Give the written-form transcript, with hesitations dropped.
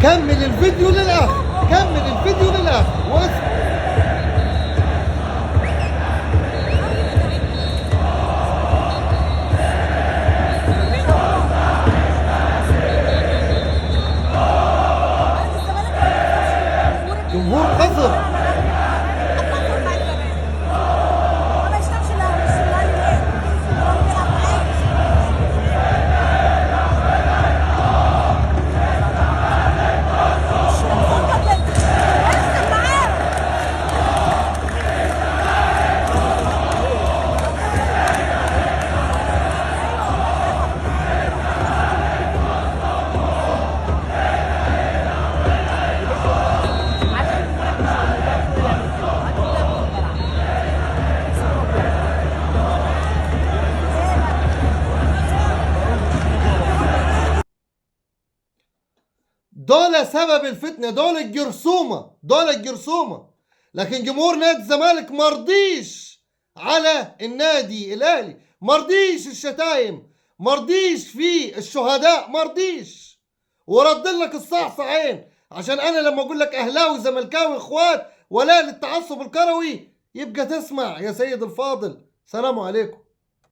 كمل الفيديو للاخر، كمل الفيديو للاخر واسمع. جمهور قذر. دول سبب الفتنه، دول الجرثومه، دول الجرثومه. لكن جمهور نادي الزمالك مرضيش على النادي الاهلي، مرضيش الشتايم، مرضيش في الشهداء، مرضيش. ورد لك الصعصعين، عشان انا لما اقول لك اهلاوي زملكاوي اخوات ولا للتعصب الكروي يبقى تسمع يا سيد الفاضل. سلام عليكم.